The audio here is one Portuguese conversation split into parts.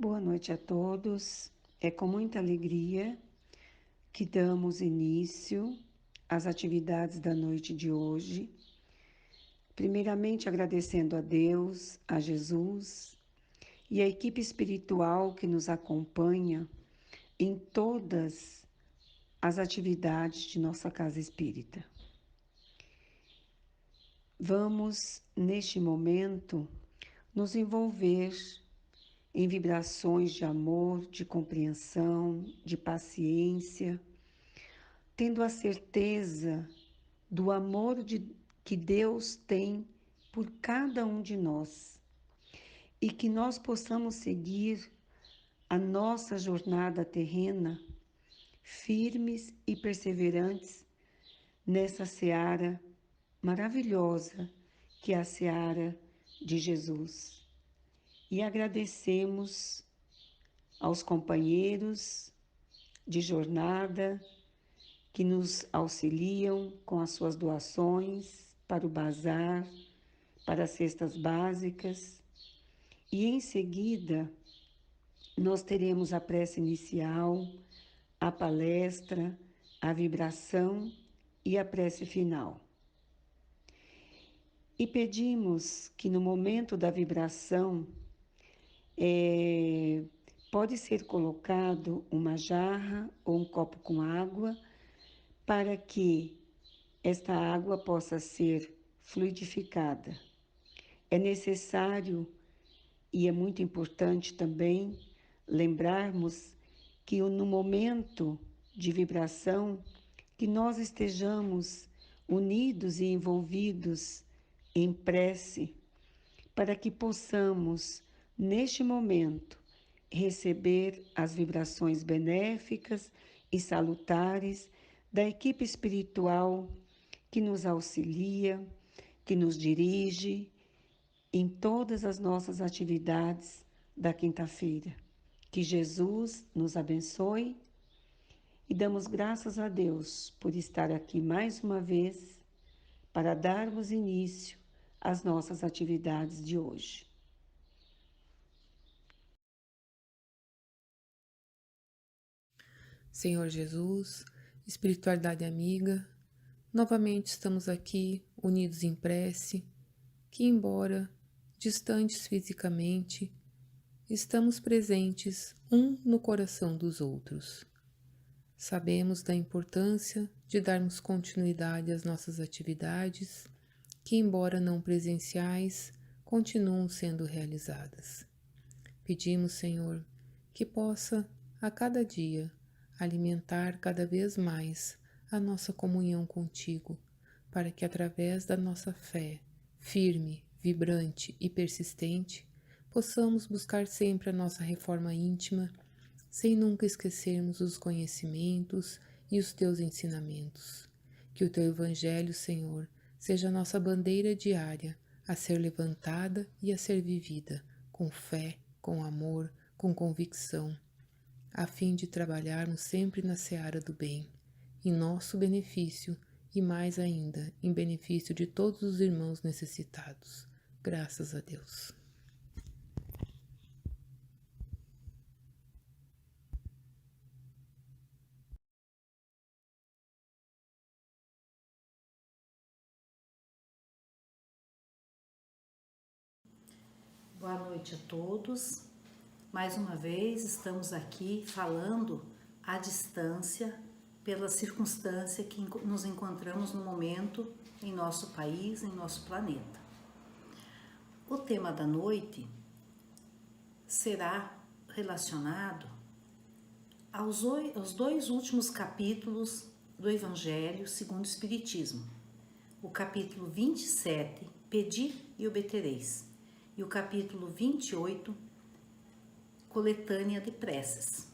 Boa noite a todos. É com muita alegria que damos início às atividades da noite de hoje. Primeiramente, agradecendo a Deus, a Jesus e a equipe espiritual que nos acompanha em todas as atividades de nossa casa espírita. Vamos, neste momento, nos envolver em vibrações de amor, de compreensão, de paciência, tendo a certeza do amor que Deus tem por cada um de nós e que nós possamos seguir a nossa jornada terrena firmes e perseverantes nessa seara maravilhosa que é a seara de Jesus. E agradecemos aos companheiros de jornada que nos auxiliam com as suas doações para o bazar, para as cestas básicas. E em seguida, nós teremos a prece inicial, a palestra, a vibração e a prece final. E pedimos que no momento da vibração, pode ser colocado uma jarra ou um copo com água para que esta água possa ser fluidificada. É necessário e é muito importante também lembrarmos que no momento de vibração, que nós estejamos unidos e envolvidos em prece, para que possamos, neste momento, receber as vibrações benéficas e salutares da equipe espiritual que nos auxilia, que nos dirige em todas as nossas atividades da quinta-feira. Que Jesus nos abençoe e damos graças a Deus por estar aqui mais uma vez para darmos início às nossas atividades de hoje. Senhor Jesus, espiritualidade amiga, novamente estamos aqui unidos em prece, que embora distantes fisicamente, estamos presentes um no coração dos outros. Sabemos da importância de darmos continuidade às nossas atividades, que embora não presenciais, continuam sendo realizadas. Pedimos, Senhor, que possa, a cada dia, alimentar cada vez mais a nossa comunhão contigo, para que através da nossa fé, firme, vibrante e persistente, possamos buscar sempre a nossa reforma íntima, sem nunca esquecermos os conhecimentos e os teus ensinamentos. Que o teu Evangelho, Senhor, seja a nossa bandeira diária a ser levantada e a ser vivida com fé, com amor, com convicção, a fim de trabalharmos sempre na seara do bem, em nosso benefício e mais ainda em benefício de todos os irmãos necessitados. Graças a Deus. Boa noite a todos. Mais uma vez estamos aqui falando à distância pela circunstância que nos encontramos no momento em nosso país, em nosso planeta. O tema da noite será relacionado aos 2 últimos capítulos do Evangelho segundo o Espiritismo. O capítulo 27, Pedi e obtereis, e o capítulo 28, Coletânea de preces.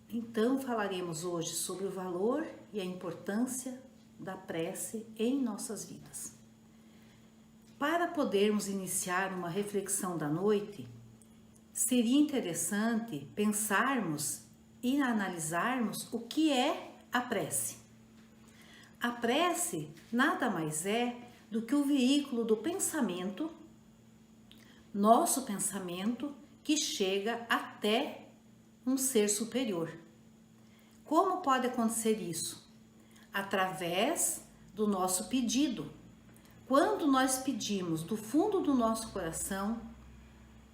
Então falaremos hoje sobre o valor e a importância da prece em nossas vidas. Para podermos iniciar uma reflexão da noite, seria interessante pensarmos e analisarmos o que é a prece. A prece nada mais é do que o veículo do pensamento, nosso pensamento, que chega até um ser superior. Como pode acontecer isso? Através do nosso pedido. Quando nós pedimos do fundo do nosso coração,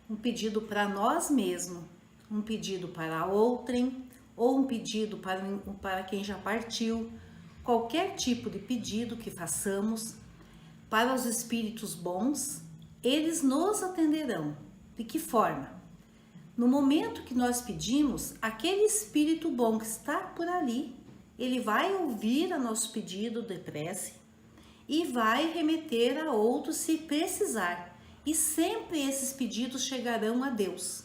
um pedido para nós mesmos, um pedido para outrem, ou um pedido para quem já partiu, qualquer tipo de pedido que façamos para os espíritos bons, eles nos atenderão. De que forma? No momento que nós pedimos, aquele espírito bom que está por ali, ele vai ouvir o nosso pedido de prece e vai remeter a outro se precisar. E sempre esses pedidos chegarão a Deus.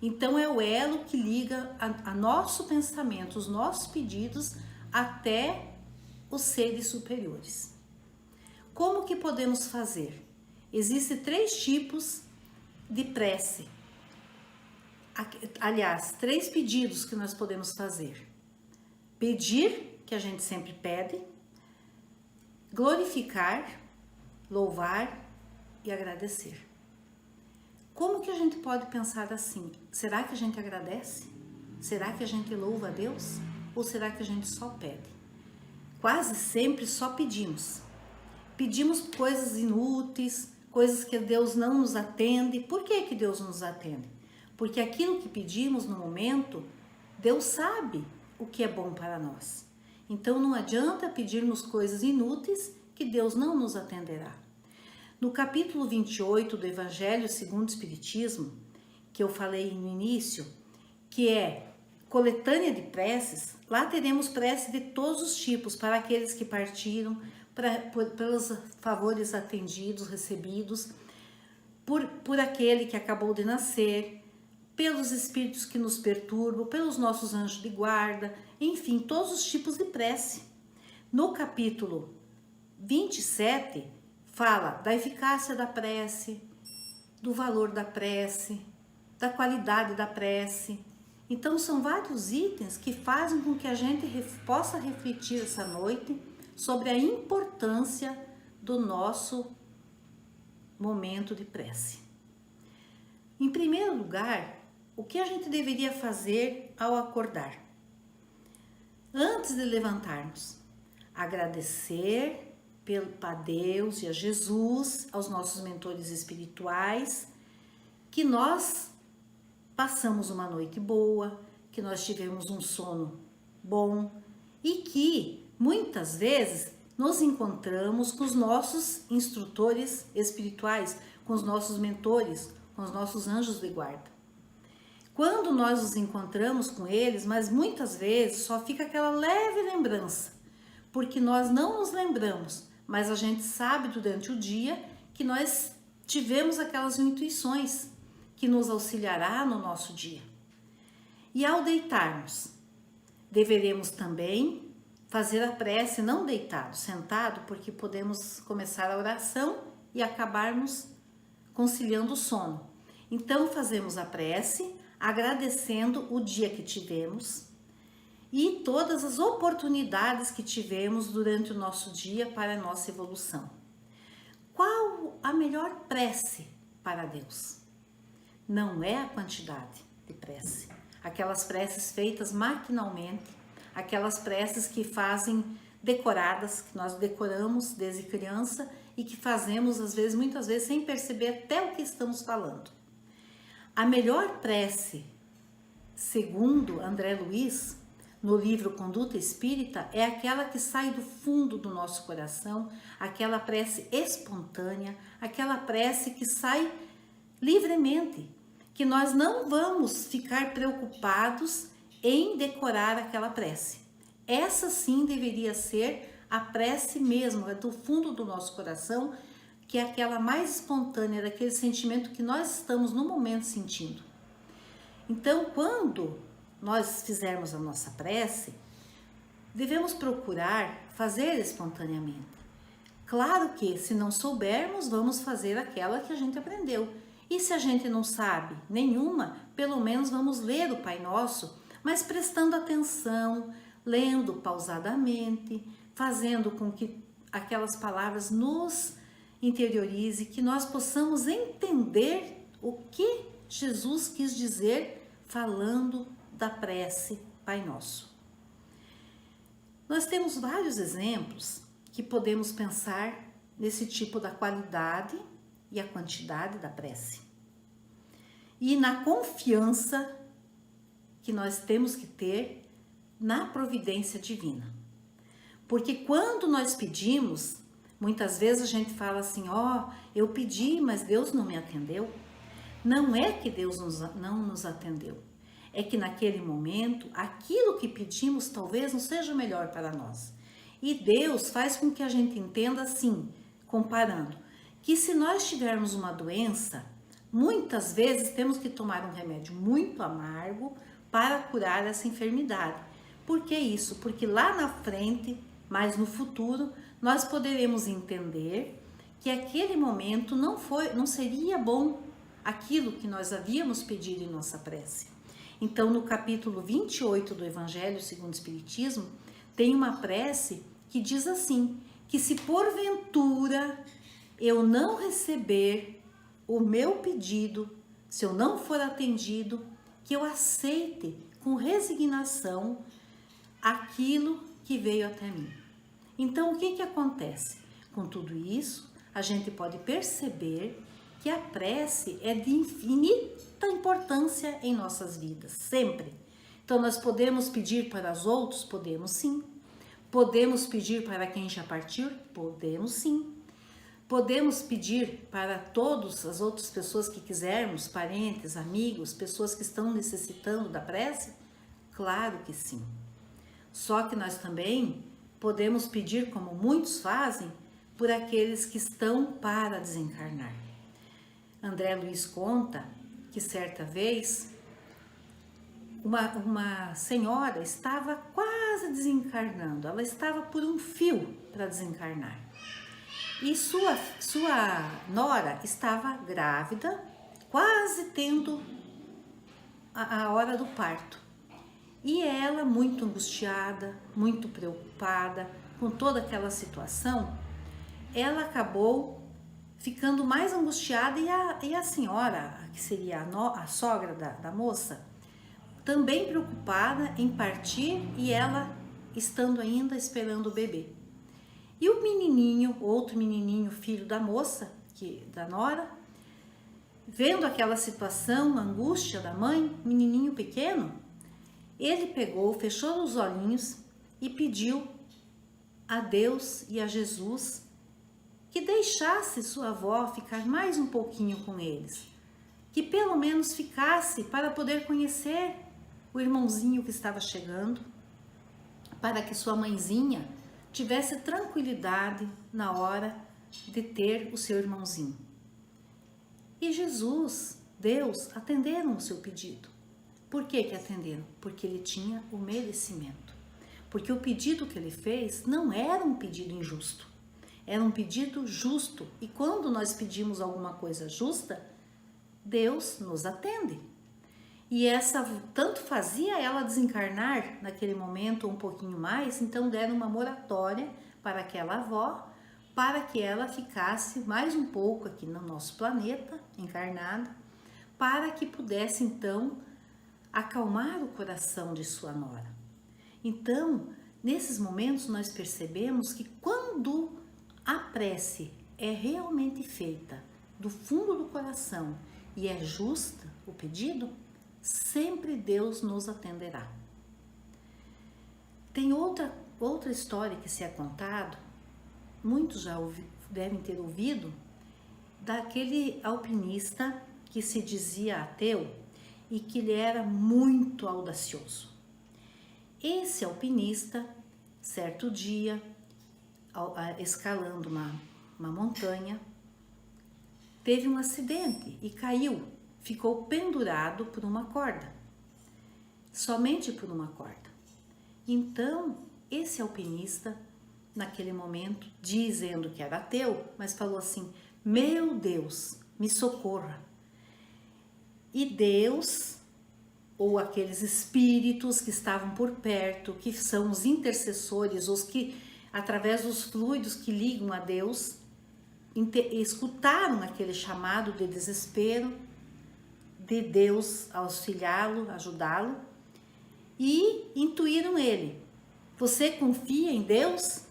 Então é o elo que liga a nosso pensamento, os nossos pedidos até os seres superiores. Como que podemos fazer? Existem 3 tipos de prece. Aliás, 3 pedidos que nós podemos fazer. Pedir, que a gente sempre pede, glorificar, louvar e agradecer. Como que a gente pode pensar assim? Será que a gente agradece? Será que a gente louva a Deus? Ou será que a gente só pede? Quase sempre só pedimos. Pedimos coisas inúteis, coisas que Deus não nos atende. Por que que Deus nos atende? Porque aquilo que pedimos no momento, Deus sabe o que é bom para nós. Então não adianta pedirmos coisas inúteis que Deus não nos atenderá. No capítulo 28 do Evangelho segundo o Espiritismo, que eu falei no início, que é coletânea de preces, lá teremos prece de todos os tipos, para aqueles que partiram, pelos favores atendidos, recebidos, por aquele que acabou de nascer, pelos espíritos que nos perturbam, pelos nossos anjos de guarda, enfim, todos os tipos de prece. No capítulo 27, fala da eficácia da prece, do valor da prece, da qualidade da prece. Então, são vários itens que fazem com que a gente possa refletir essa noite sobre a importância do nosso momento de prece. Em primeiro lugar, o que a gente deveria fazer ao acordar? Antes de levantarmos, agradecer a Deus e a Jesus, aos nossos mentores espirituais, que nós passamos uma noite boa, que nós tivemos um sono bom e que muitas vezes nos encontramos com os nossos instrutores espirituais, com os nossos mentores, com os nossos anjos de guarda. Quando nós nos encontramos com eles, mas muitas vezes só fica aquela leve lembrança, porque nós não nos lembramos, mas a gente sabe durante o dia que nós tivemos aquelas intuições que nos auxiliará no nosso dia. E ao deitarmos, deveremos também fazer a prece não deitado, sentado, porque podemos começar a oração e acabarmos conciliando o sono. Então fazemos a prece agradecendo o dia que tivemos e todas as oportunidades que tivemos durante o nosso dia para a nossa evolução. Qual a melhor prece para Deus? Não é a quantidade de prece, aquelas preces feitas maquinalmente, aquelas preces que fazem decoradas, que nós decoramos desde criança e que fazemos muitas vezes sem perceber até o que estamos falando. A melhor prece, segundo André Luiz, no livro Conduta Espírita, é aquela que sai do fundo do nosso coração, aquela prece espontânea, aquela prece que sai livremente, que nós não vamos ficar preocupados em decorar aquela prece. Essa sim deveria ser a prece mesmo, é do fundo do nosso coração, que é aquela mais espontânea, daquele sentimento que nós estamos no momento sentindo. Então, quando nós fizermos a nossa prece, devemos procurar fazer espontaneamente. Claro que, se não soubermos, vamos fazer aquela que a gente aprendeu. E se a gente não sabe nenhuma, pelo menos vamos ler o Pai Nosso, mas prestando atenção, lendo pausadamente, fazendo com que aquelas palavras nos interiorize, que nós possamos entender o que Jesus quis dizer falando da prece Pai Nosso. Nós temos vários exemplos que podemos pensar nesse tipo da qualidade e a quantidade da prece. E na confiança que nós temos que ter na providência divina. Porque quando nós pedimos, muitas vezes a gente fala assim, eu pedi, mas Deus não me atendeu. Não é que Deus não nos atendeu. É que naquele momento, aquilo que pedimos talvez não seja melhor para nós. E Deus faz com que a gente entenda assim, comparando, que se nós tivermos uma doença, muitas vezes temos que tomar um remédio muito amargo para curar essa enfermidade. Por que isso? Porque lá na frente, mais no futuro, nós poderemos entender que aquele momento não seria bom aquilo que nós havíamos pedido em nossa prece. Então, no capítulo 28 do Evangelho segundo o Espiritismo, tem uma prece que diz assim, que se porventura eu não receber o meu pedido, se eu não for atendido, que eu aceite com resignação aquilo que veio até mim. Então, o que acontece? Com tudo isso, a gente pode perceber que a prece é de infinita importância em nossas vidas, sempre. Então, nós podemos pedir para os outros? Podemos sim. Podemos pedir para quem já partiu? Podemos sim. Podemos pedir para todas as outras pessoas que quisermos, parentes, amigos, pessoas que estão necessitando da prece? Claro que sim. Só que nós também podemos pedir, como muitos fazem, por aqueles que estão para desencarnar. André Luiz conta que certa vez uma senhora estava quase desencarnando, ela estava por um fio para desencarnar. E sua nora estava grávida, quase tendo a hora do parto. E ela, muito angustiada, muito preocupada com toda aquela situação, ela acabou ficando mais angustiada e a senhora, que seria a sogra da moça, também preocupada em partir e ela estando ainda esperando o bebê. E o menininho, outro menininho, filho da moça, da nora, vendo aquela situação, a angústia da mãe, menininho pequeno, ele pegou, fechou os olhinhos e pediu a Deus e a Jesus que deixasse sua avó ficar mais um pouquinho com eles, que pelo menos ficasse para poder conhecer o irmãozinho que estava chegando, para que sua mãezinha tivesse tranquilidade na hora de ter o seu irmãozinho. E Jesus, Deus, atenderam o seu pedido. Por que atenderam? Porque ele tinha o merecimento. Porque o pedido que ele fez não era um pedido injusto. Era um pedido justo. E quando nós pedimos alguma coisa justa, Deus nos atende. E tanto fazia ela desencarnar naquele momento um pouquinho mais, então deram uma moratória para aquela avó, para que ela ficasse mais um pouco aqui no nosso planeta, encarnada, para que pudesse então acalmar o coração de sua nora. Então, nesses momentos nós percebemos que quando a prece é realmente feita do fundo do coração e é justa o pedido, sempre Deus nos atenderá. Tem outra história que se é contado, muitos já devem ter ouvido, daquele alpinista que se dizia ateu e que ele era muito audacioso. Esse alpinista, certo dia, escalando uma montanha, teve um acidente e caiu, ficou pendurado por uma corda, somente por uma corda. Então, esse alpinista, naquele momento, dizendo que era ateu, mas falou assim: meu Deus, me socorra. E Deus, ou aqueles espíritos que estavam por perto, que são os intercessores, os que, através dos fluidos que ligam a Deus, escutaram aquele chamado de desespero de Deus auxiliá-lo, ajudá-lo, e intuíram ele. Você confia em Deus?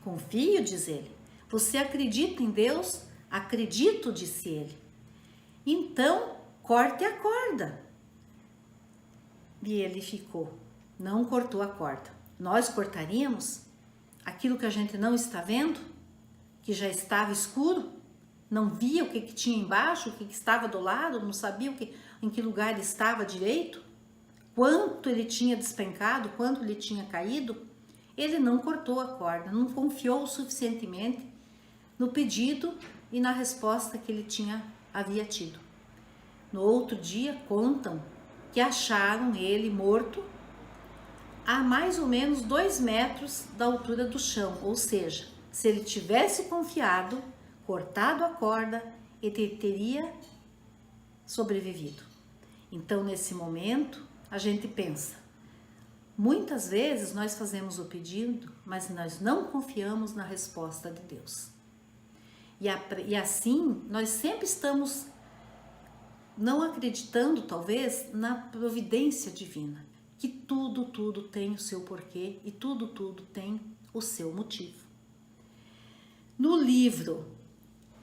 Confio, diz ele. Você acredita em Deus? Acredito, disse ele. Então, corte a corda. E ele ficou, não cortou a corda. Nós cortaríamos aquilo que a gente não está vendo, que já estava escuro, não via o que tinha embaixo, o que estava do lado, não sabia em que lugar ele estava direito, quanto ele tinha despencado, quanto ele tinha caído. Ele não cortou a corda, não confiou suficientemente no pedido e na resposta que ele havia tido. No outro dia, contam que acharam ele morto a mais ou menos 2 metros da altura do chão, ou seja, se ele tivesse confiado, cortado a corda, ele teria sobrevivido. Então, nesse momento, a gente pensa, muitas vezes nós fazemos o pedido, mas nós não confiamos na resposta de Deus. E assim, nós sempre estamos não acreditando, talvez, na providência divina, que tudo tem o seu porquê e tudo tem o seu motivo. No livro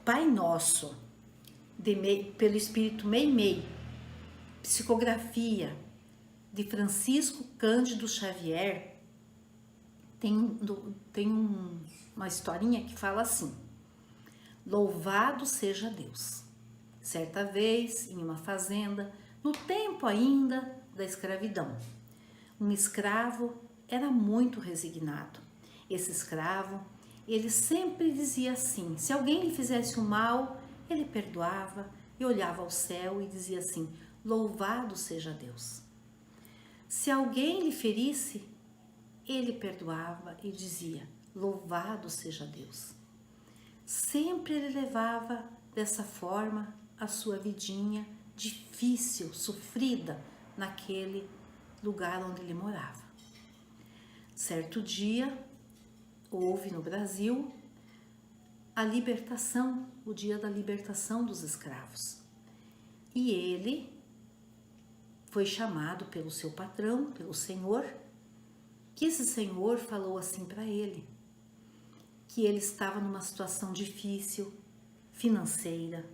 Pai Nosso, pelo Espírito Meimei, psicografia de Francisco Cândido Xavier, tem uma historinha que fala assim: louvado seja Deus. Certa vez, em uma fazenda, no tempo ainda da escravidão, um escravo era muito resignado. Esse escravo, ele sempre dizia assim, se alguém lhe fizesse o mal, ele perdoava e olhava ao céu e dizia assim, louvado seja Deus. Se alguém lhe ferisse, ele perdoava e dizia, louvado seja Deus. Sempre ele levava dessa forma a sua vidinha difícil, sofrida, naquele lugar onde ele morava. Certo dia, houve no Brasil a libertação, o dia da libertação dos escravos. E ele foi chamado pelo seu patrão, pelo senhor, que esse senhor falou assim para ele, que ele estava numa situação difícil, financeira,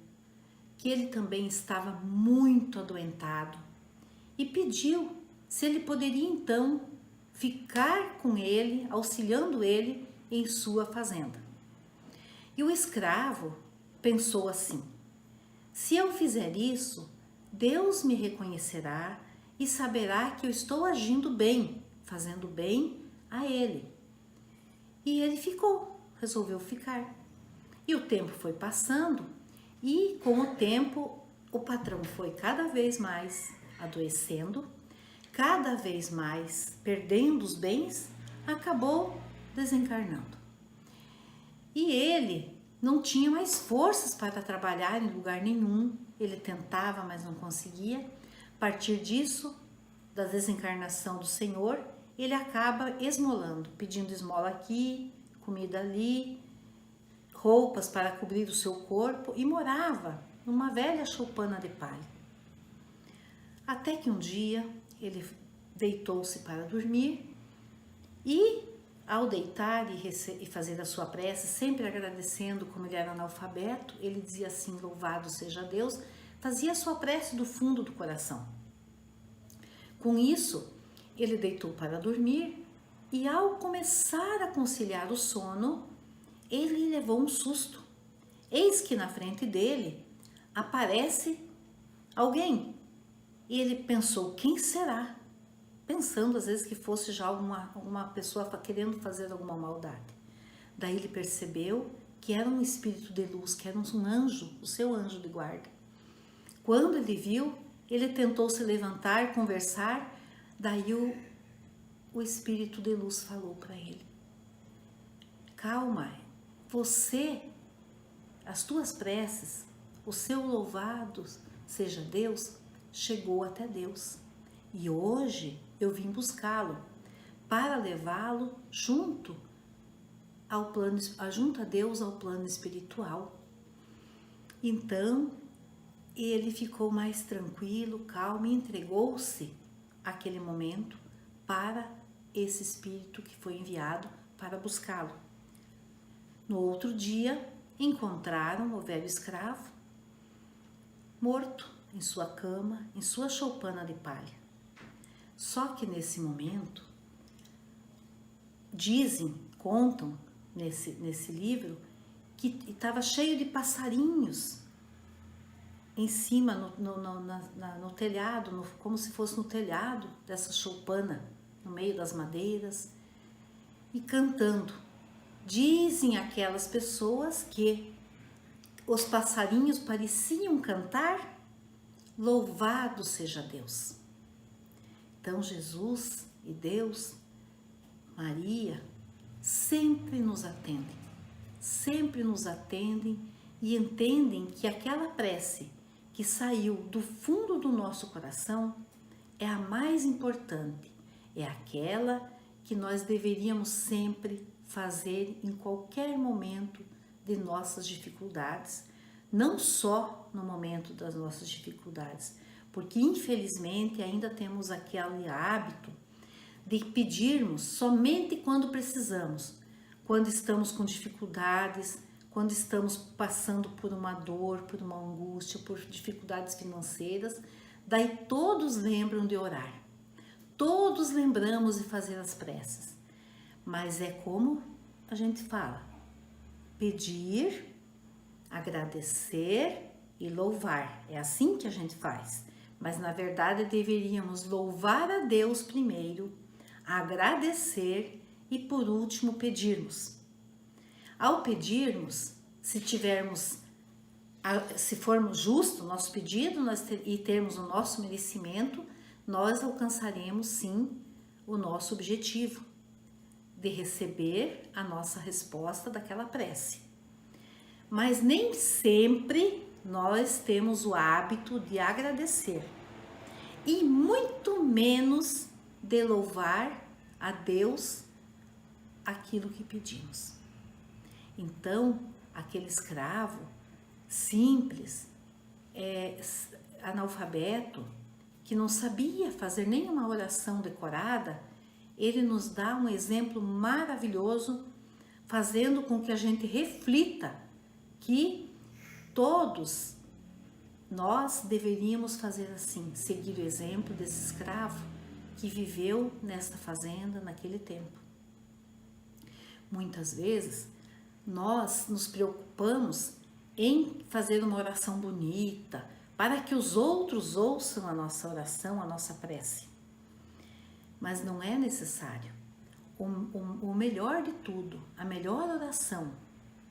que ele também estava muito adoentado e pediu se ele poderia então ficar com ele, auxiliando ele em sua fazenda. E o escravo pensou assim, se eu fizer isso, Deus me reconhecerá e saberá que eu estou agindo bem, fazendo bem a ele. E ele resolveu ficar. E o tempo foi passando e com o tempo o patrão foi cada vez mais adoecendo, cada vez mais perdendo os bens, acabou desencarnando. E ele não tinha mais forças para trabalhar em lugar nenhum, ele tentava, mas não conseguia. A partir disso, da desencarnação do Senhor, ele acaba esmolando, pedindo esmola aqui, comida ali, roupas para cobrir o seu corpo e morava numa velha choupana de palha. Até que um dia ele deitou-se para dormir e, ao deitar e fazer a sua prece, sempre agradecendo como ele era analfabeto, ele dizia assim, louvado seja Deus, fazia a sua prece do fundo do coração. Com isso, ele deitou para dormir e, ao começar a conciliar o sono, ele levou um susto. Eis que na frente dele aparece alguém. E ele pensou, quem será? Pensando às vezes que fosse já alguma pessoa querendo fazer alguma maldade. Daí ele percebeu que era um espírito de luz, que era um anjo, o seu anjo de guarda. Quando ele viu, ele tentou se levantar, conversar, daí o espírito de luz falou para ele, calma, as tuas preces, o seu louvado seja Deus, chegou até Deus. E hoje eu vim buscá-lo para levá-lo junto a Deus ao plano espiritual. Então, ele ficou mais tranquilo, calmo e entregou-se àquele momento para esse espírito que foi enviado para buscá-lo. No outro dia, encontraram o velho escravo morto em sua cama, em sua choupana de palha. Só que nesse momento, contam nesse livro, que estava cheio de passarinhos em cima, no telhado, como se fosse no telhado dessa choupana, no meio das madeiras, e cantando. Dizem aquelas pessoas que os passarinhos pareciam cantar: louvado seja Deus. Então Jesus e Deus, Maria, sempre nos atendem e entendem que aquela prece que saiu do fundo do nosso coração é a mais importante, é aquela que nós deveríamos sempre fazer em qualquer momento de nossas dificuldades, não só no momento das nossas dificuldades, porque infelizmente ainda temos aquele hábito de pedirmos somente quando precisamos, quando estamos com dificuldades, quando estamos passando por uma dor, por uma angústia, por dificuldades financeiras. Daí todos lembram de orar, todos lembramos de fazer as preces, mas é como a gente fala: pedir, agradecer e louvar. É assim que a gente faz, mas na verdade deveríamos louvar a Deus primeiro, agradecer e por último pedirmos. Ao pedirmos, se formos justos no nosso pedido e termos o nosso merecimento, nós alcançaremos sim o nosso objetivo de receber a nossa resposta daquela prece. Mas nem sempre nós temos o hábito de agradecer e muito menos de louvar a Deus aquilo que pedimos. Então, aquele escravo simples, analfabeto, que não sabia fazer nenhuma oração decorada, ele nos dá um exemplo maravilhoso, fazendo com que a gente reflita que todos nós deveríamos fazer assim, seguir o exemplo desse escravo que viveu nesta fazenda naquele tempo. Muitas vezes nós nos preocupamos em fazer uma oração bonita para que os outros ouçam a nossa oração, a nossa prece. Mas não é necessário. O melhor de tudo, a melhor oração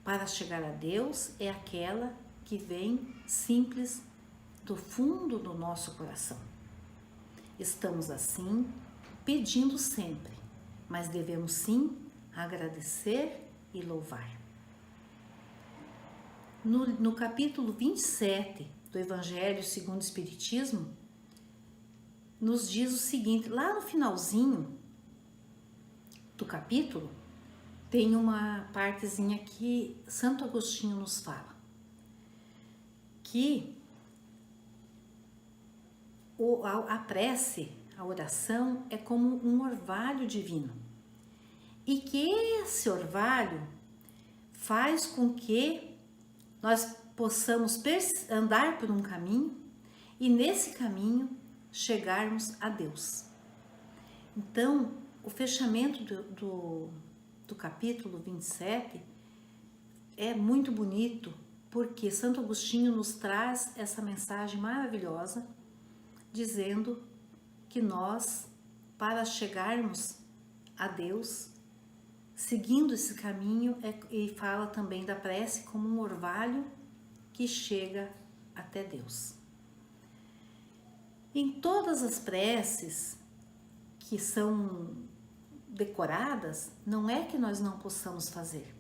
para chegar a Deus é aquela que vem simples do fundo do nosso coração. Estamos assim pedindo sempre, mas devemos sim agradecer e louvar. No capítulo 27 do Evangelho segundo o Espiritismo, nos diz o seguinte: lá no finalzinho do capítulo, tem uma partezinha que Santo Agostinho nos fala, que a prece, a oração, é como um orvalho divino, e que esse orvalho faz com que nós possamos andar por um caminho e nesse caminho chegarmos a Deus. Então, o fechamento do capítulo 27 é muito bonito, porque Santo Agostinho nos traz essa mensagem maravilhosa, dizendo que nós, para chegarmos a Deus, seguindo esse caminho, e fala também da prece como um orvalho que chega até Deus. Em todas as preces que são decoradas, não é que nós não possamos fazer.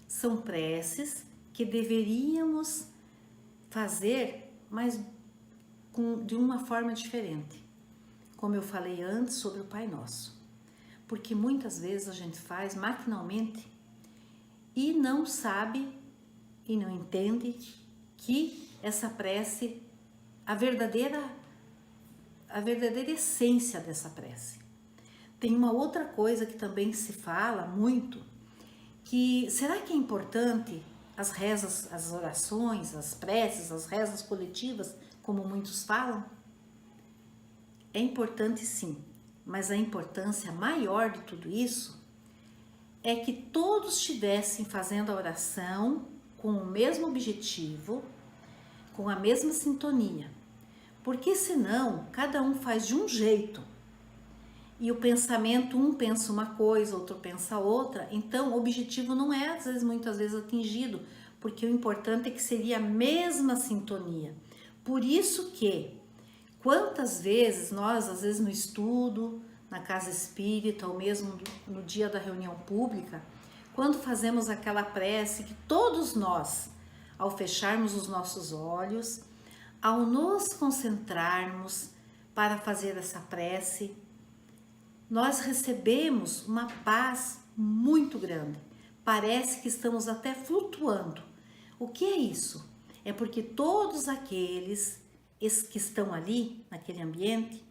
São preces que deveríamos fazer, mas de uma forma diferente. Como eu falei antes sobre o Pai Nosso. Porque muitas vezes a gente faz maquinalmente e não sabe e não entende que essa prece, a verdadeira essência dessa prece. Tem uma outra coisa que também se fala muito, que será que é importante as rezas, as orações, as preces, as rezas coletivas, como muitos falam? É importante sim, mas a importância maior de tudo isso é que todos estivessem fazendo a oração com o mesmo objetivo, com a mesma sintonia, porque senão cada um faz de um jeito e o pensamento, um pensa uma coisa, outro pensa outra, então o objetivo não é muitas vezes atingido, porque o importante é que seria a mesma sintonia. Por isso que quantas vezes nós, às vezes no estudo, na casa espírita ou mesmo no dia da reunião pública, quando fazemos aquela prece que todos nós, ao fecharmos os nossos olhos, ao nos concentrarmos para fazer essa prece, nós recebemos uma paz muito grande. Parece que estamos até flutuando. O que é isso? É porque todos aqueles que estão ali, naquele ambiente,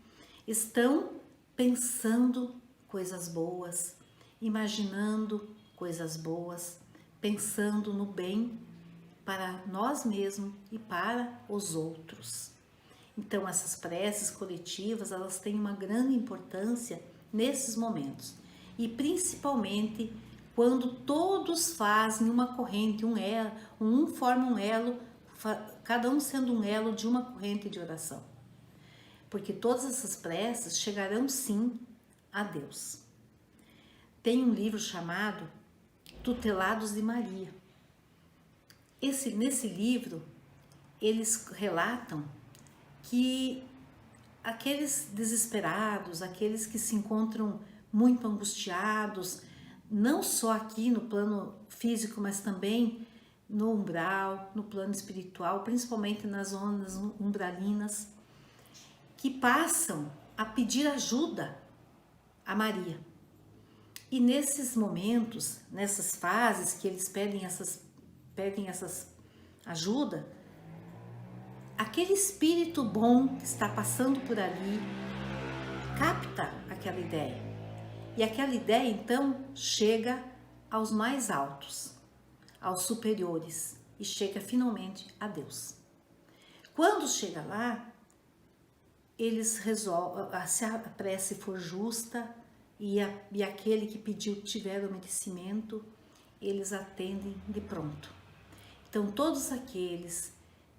estão pensando coisas boas, imaginando coisas boas, pensando no bem para nós mesmos e para os outros. Então, essas preces coletivas, elas têm uma grande importância nesses momentos. E principalmente quando todos fazem uma corrente, um elo, forma um elo, cada um sendo um elo de uma corrente de oração. Porque todas essas preces chegarão sim a Deus. Tem um livro chamado Tutelados de Maria. Nesse livro, eles relatam que aqueles desesperados, aqueles que se encontram muito angustiados, não só aqui no plano físico, mas também no umbral, no plano espiritual, principalmente nas zonas umbralinas, que passam a pedir ajuda a Maria. E nesses momentos, nessas fases que eles pedem essas ajuda, aquele espírito bom que está passando por ali capta aquela ideia. E aquela ideia, então, chega aos mais altos, aos superiores, e chega finalmente a Deus. Quando chega lá, eles resolvem, se a prece for justa e aquele que pediu tiver o merecimento, eles atendem de pronto. Então, todos aqueles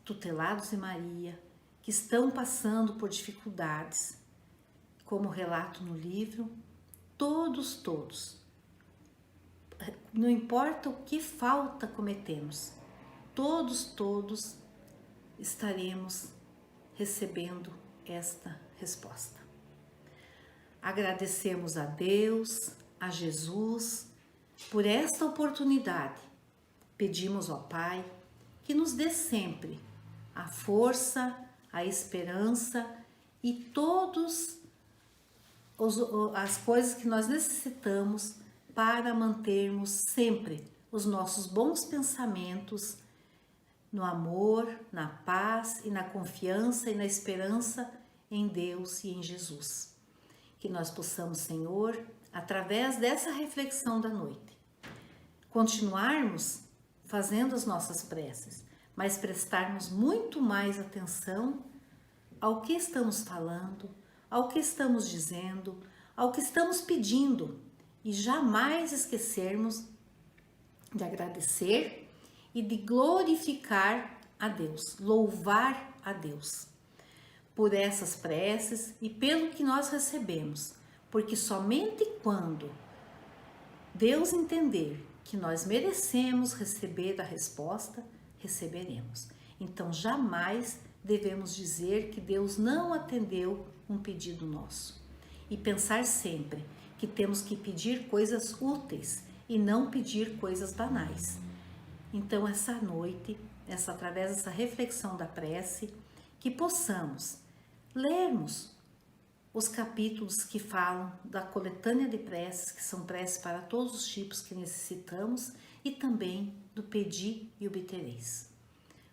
tutelados de Maria, que estão passando por dificuldades, como relato no livro, todos, não importa o que falta cometemos, todos estaremos recebendo esta resposta. Agradecemos a Deus, a Jesus, por esta oportunidade. Pedimos ao Pai que nos dê sempre a força, a esperança e todas as coisas que nós necessitamos para mantermos sempre os nossos bons pensamentos no amor, na paz e na confiança e na esperança em Deus e em Jesus. Que nós possamos, Senhor, através dessa reflexão da noite, continuarmos fazendo as nossas preces, mas prestarmos muito mais atenção ao que estamos falando, ao que estamos dizendo, ao que estamos pedindo e jamais esquecermos de agradecer e de glorificar a Deus, louvar a Deus por essas preces e pelo que nós recebemos, porque somente quando Deus entender que nós merecemos receber a resposta, receberemos. Então, jamais devemos dizer que Deus não atendeu um pedido nosso. E pensar sempre que temos que pedir coisas úteis e não pedir coisas banais. Então, essa noite, através dessa reflexão da prece, que possamos lermos os capítulos que falam da coletânea de preces, que são preces para todos os tipos que necessitamos, e também do pedi e obtereis.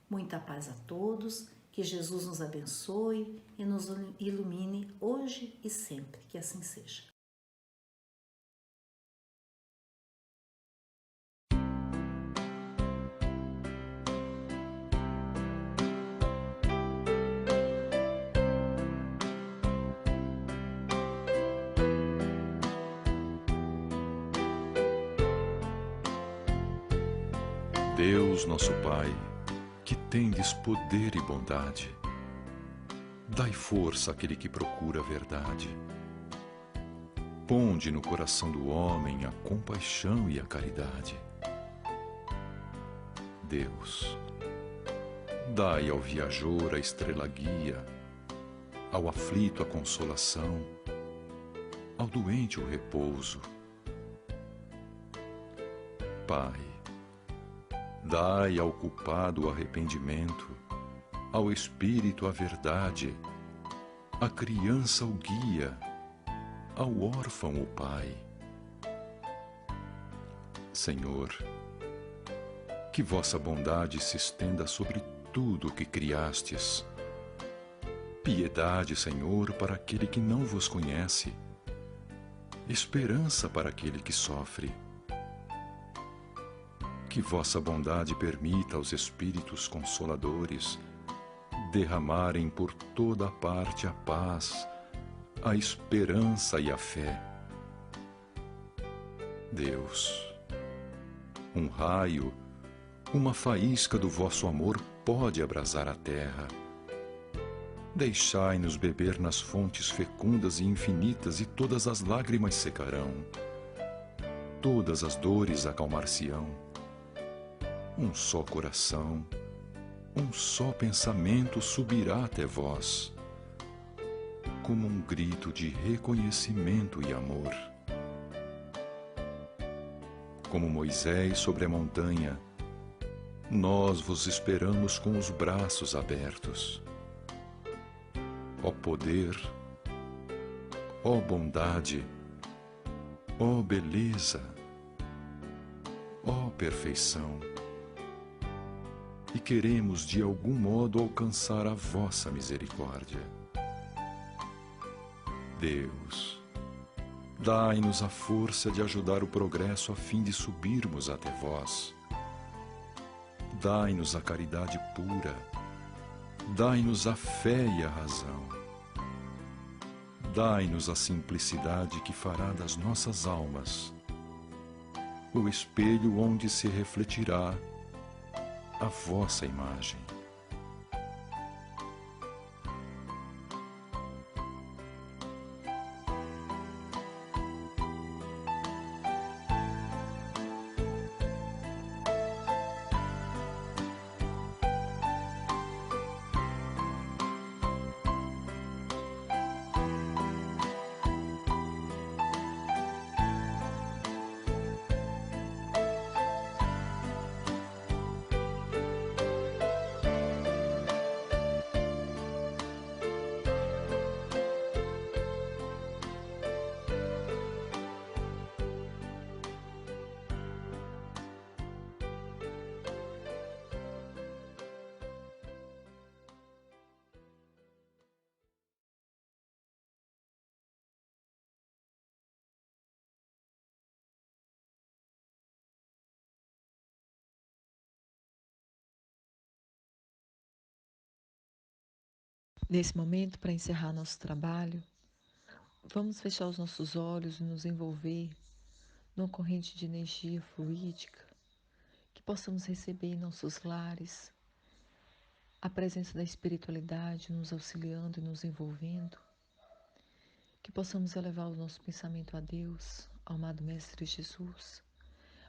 Muita paz a todos, que Jesus nos abençoe e nos ilumine hoje e sempre, que assim seja. Deus, nosso Pai, que tendes poder e bondade, dai força àquele que procura a verdade. Ponde no coração do homem a compaixão e a caridade. Deus, dai ao viajor a estrela guia, ao aflito a consolação, ao doente o repouso. Pai, dai ao culpado o arrependimento, ao espírito a verdade, à criança o guia, ao órfão o pai. Senhor, que vossa bondade se estenda sobre tudo o que criastes. Piedade, Senhor, para aquele que não vos conhece, esperança para aquele que sofre. Que vossa bondade permita aos Espíritos Consoladores derramarem por toda parte a paz, a esperança e a fé. Deus, um raio, uma faísca do vosso amor pode abrasar a terra. Deixai-nos beber nas fontes fecundas e infinitas, e todas as lágrimas secarão, todas as dores acalmar-se-ão. Um só coração, um só pensamento subirá até vós, como um grito de reconhecimento e amor. Como Moisés sobre a montanha, nós vos esperamos com os braços abertos. Ó poder, ó bondade, ó beleza, ó perfeição. E queremos de algum modo alcançar a vossa misericórdia. Deus, dai-nos a força de ajudar o progresso a fim de subirmos até vós. Dai-nos a caridade pura, dai-nos a fé e a razão. Dai-nos a simplicidade que fará das nossas almas o espelho onde se refletirá a vossa imagem. Nesse momento, para encerrar nosso trabalho, vamos fechar os nossos olhos e nos envolver numa corrente de energia fluídica, que possamos receber em nossos lares a presença da espiritualidade nos auxiliando e nos envolvendo, que possamos elevar o nosso pensamento a Deus, ao amado Mestre Jesus,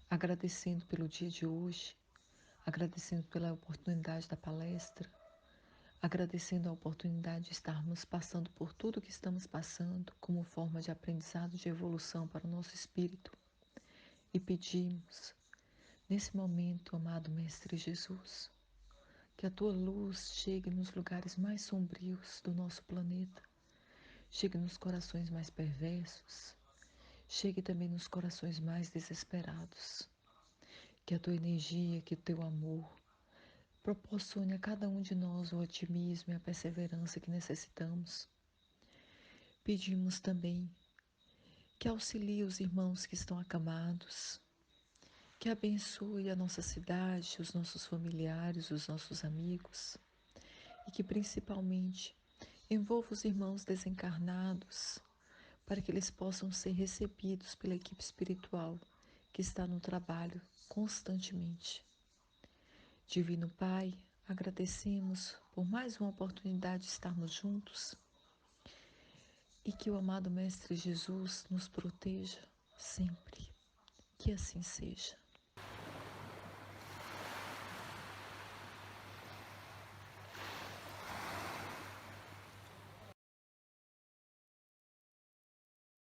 agradecendo pelo dia de hoje, agradecendo pela oportunidade da palestra, agradecendo a oportunidade de estarmos passando por tudo o que estamos passando como forma de aprendizado, de evolução para o nosso espírito. E pedimos, nesse momento, amado Mestre Jesus, que a Tua luz chegue nos lugares mais sombrios do nosso planeta, chegue nos corações mais perversos, chegue também nos corações mais desesperados. Que a Tua energia, que o Teu amor proporcione a cada um de nós o otimismo e a perseverança que necessitamos. Pedimos também que auxilie os irmãos que estão acamados, que abençoe a nossa cidade, os nossos familiares, os nossos amigos, e que principalmente envolva os irmãos desencarnados, para que eles possam ser recebidos pela equipe espiritual que está no trabalho constantemente. Divino Pai, agradecemos por mais uma oportunidade de estarmos juntos e que o amado Mestre Jesus nos proteja sempre. Que assim seja.